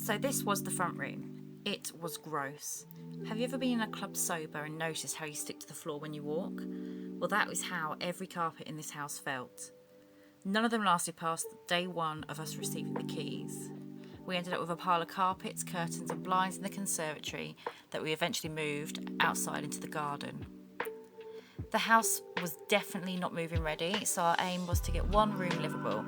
So this was the front room. It was gross. Have you ever been in a club sober and noticed how you stick to the floor when you walk? Well, that was how every carpet in this house felt. None of them lasted past day one of us receiving the keys. We ended up with a pile of carpets, curtains and blinds in the conservatory that we eventually moved outside into the garden. The house was definitely not move-in ready, so our aim was to get one room livable.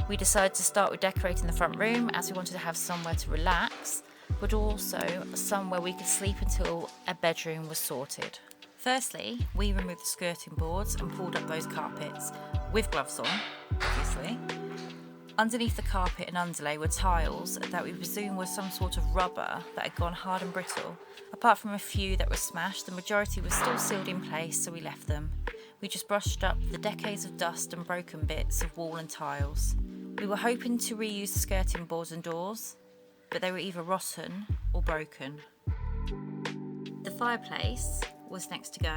We decided to start with decorating the front room as we wanted to have somewhere to relax, but also somewhere we could sleep until a bedroom was sorted. Firstly, we removed the skirting boards and pulled up those carpets, with gloves on, obviously. Underneath the carpet and underlay were tiles that we presume were some sort of rubber that had gone hard and brittle. Apart from a few that were smashed, the majority were still sealed in place, so we left them. We just brushed up the decades of dust and broken bits of wall and tiles. We were hoping to reuse the skirting boards and doors, but they were either rotten or broken. The fireplace was next to go.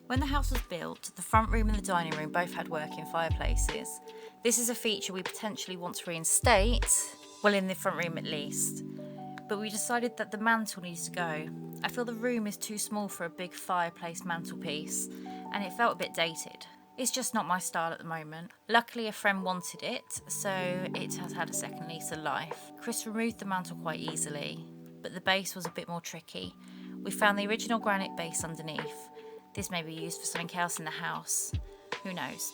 When the house was built, the front room and the dining room both had working fireplaces. This is a feature we potentially want to reinstate, well, in the front room at least. But we decided that the mantle needs to go. I feel the room is too small for a big fireplace mantelpiece, and it felt a bit dated. It's just not my style at the moment. Luckily, a friend wanted it, so it has had a second lease of life. Chris removed the mantle quite easily, but the base was a bit more tricky. We found the original granite base underneath. This may be used for something else in the house. Who knows?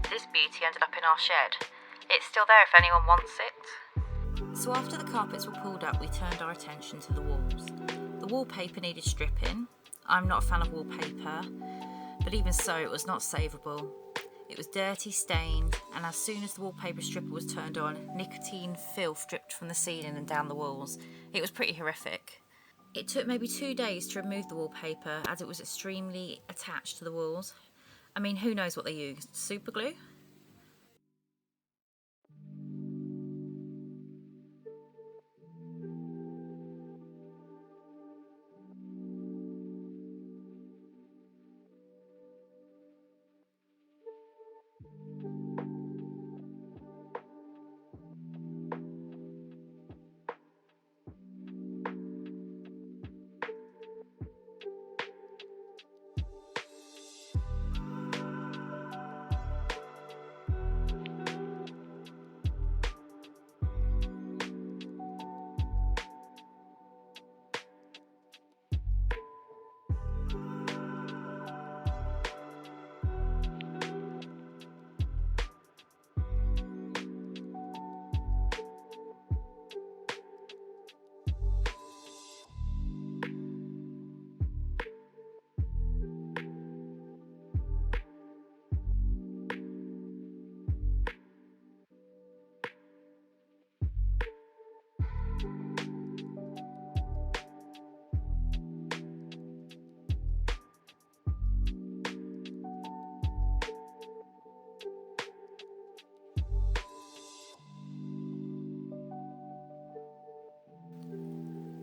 This beauty ended up in our shed. It's still there if anyone wants it. So after the carpets were pulled up, we turned our attention to the walls. The wallpaper needed stripping. I'm not a fan of wallpaper, but even so, it was not savable. It was dirty, stained, and as soon as the wallpaper stripper was turned on, nicotine filth dripped from the ceiling and down the walls. It was pretty horrific. It took maybe 2 days to remove the wallpaper as it was extremely attached to the walls. I mean, who knows what they used? Super glue?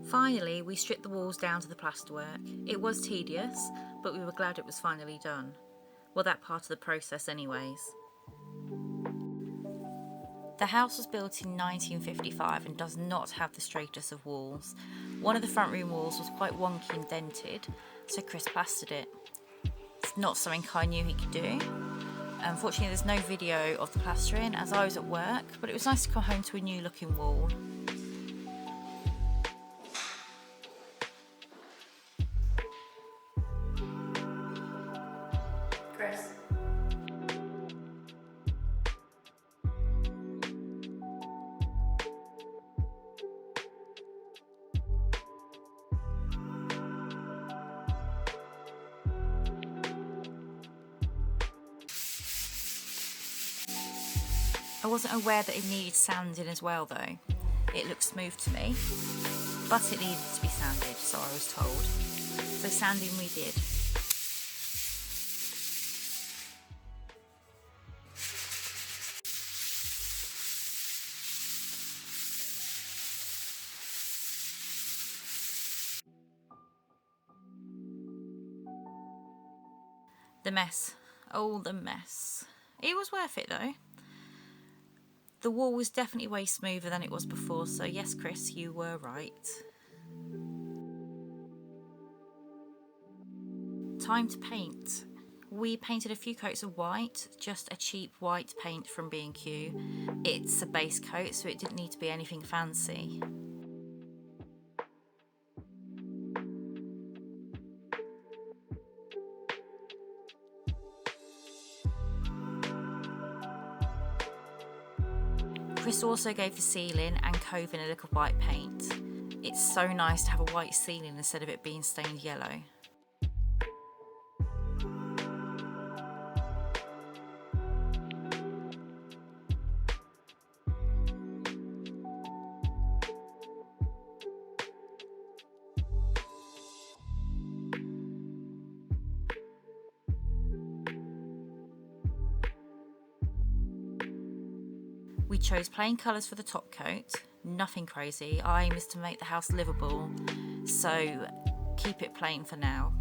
Finally, we stripped the walls down to the plasterwork. It was tedious, but we were glad it was finally done. Well, that part of the process anyways. The house was built in 1955 and does not have the straightest of walls. One of the front room walls was quite wonky and dented, so Chris plastered it. It's not something I knew he could do. Unfortunately, there's no video of the plastering as I was at work, but it was nice to come home to a new looking wall. Chris. I wasn't aware that it needed sanding as well though. It looked smooth to me, but it needed to be sanded, so I was told. So sanding we did. The mess. Oh, the mess. It was worth it though. The wall was definitely way smoother than it was before, so yes, Chris, you were right. Time to paint. We painted a few coats of white, just a cheap white paint from B&Q. It's a base coat, so it didn't need to be anything fancy. Chris also gave the ceiling and cove in a look of white paint. It's so nice to have a white ceiling instead of it being stained yellow. We chose plain colours for the top coat, nothing crazy. Our aim is to make the house livable, so keep it plain for now.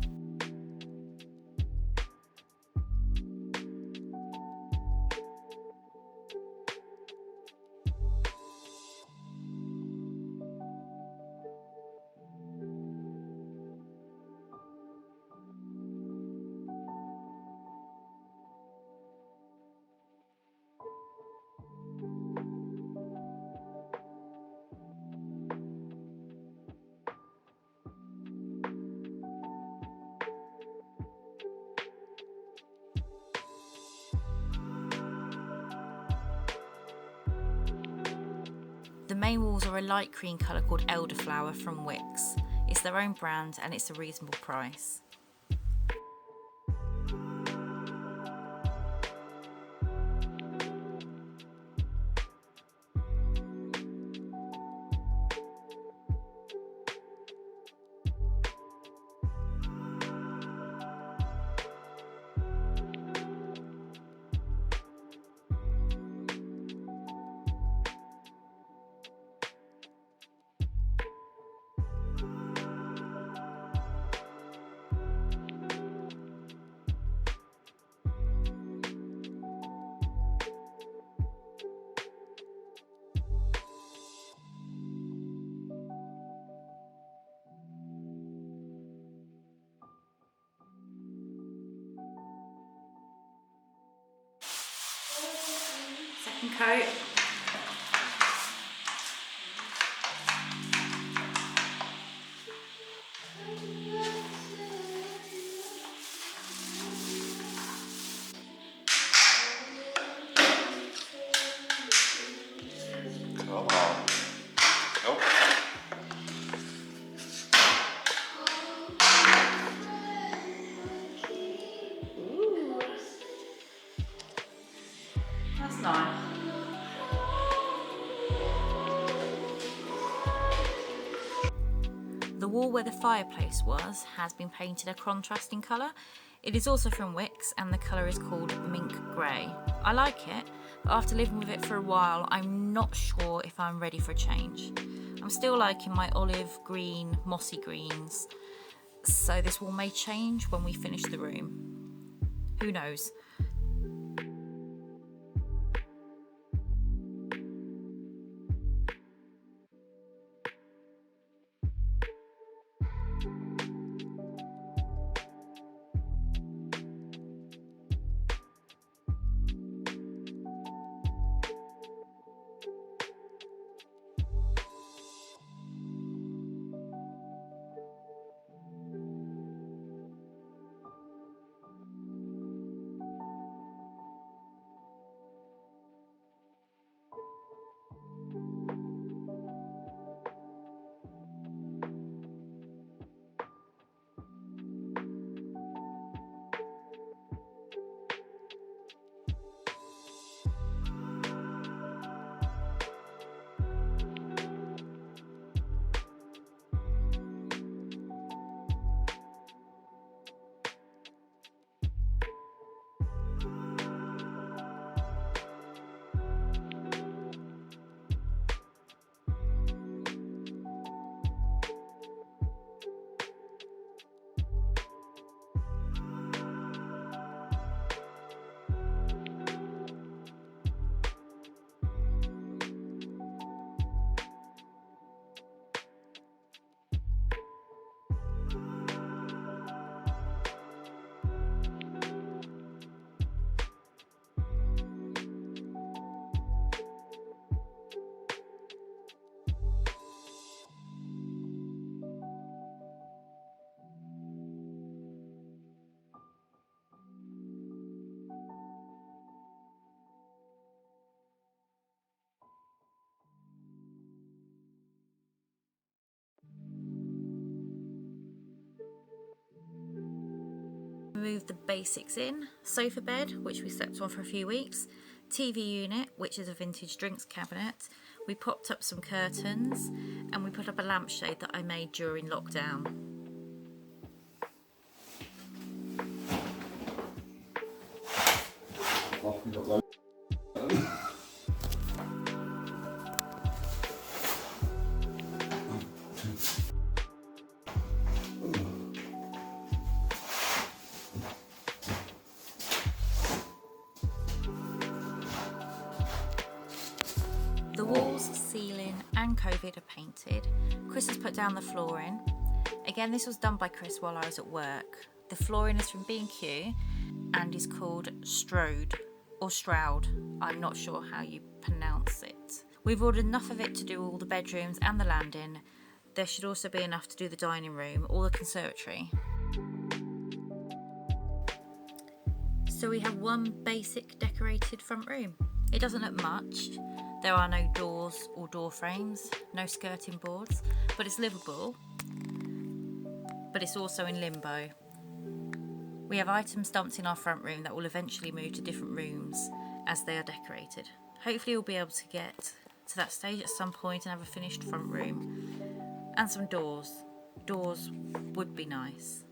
The main walls are a light cream colour called Elderflower from Wix. It's their own brand and it's a reasonable price. Second coat. Come on. Nope. Ooh. That's nice. The wall where the fireplace was has been painted a contrasting colour. It is also from Wix and the colour is called Mink Grey. I like it, but after living with it for a while, I'm not sure if I'm ready for a change. I'm still liking my olive green, mossy greens, so this wall may change when we finish the room. Who knows? moved the basics in. Sofa bed, which we slept on for a few weeks. TV unit, which is a vintage drinks cabinet. We popped up some curtains and we put up a lampshade that I made during lockdown. The walls, ceiling and COVID are painted. Chris has put down the flooring. Again, this was done by Chris while I was at work. The flooring is from B&Q and is called Strode or Stroud. I'm not sure how you pronounce it. We've ordered enough of it to do all the bedrooms and the landing. There should also be enough to do the dining room or the conservatory. So we have one basic decorated front room. It doesn't look much. There are no doors or door frames, no skirting boards, but it's livable. But it's also in limbo. We have items dumped in our front room that will eventually move to different rooms as they are decorated. Hopefully we'll be able to get to that stage at some point and have a finished front room. And some doors. Doors would be nice.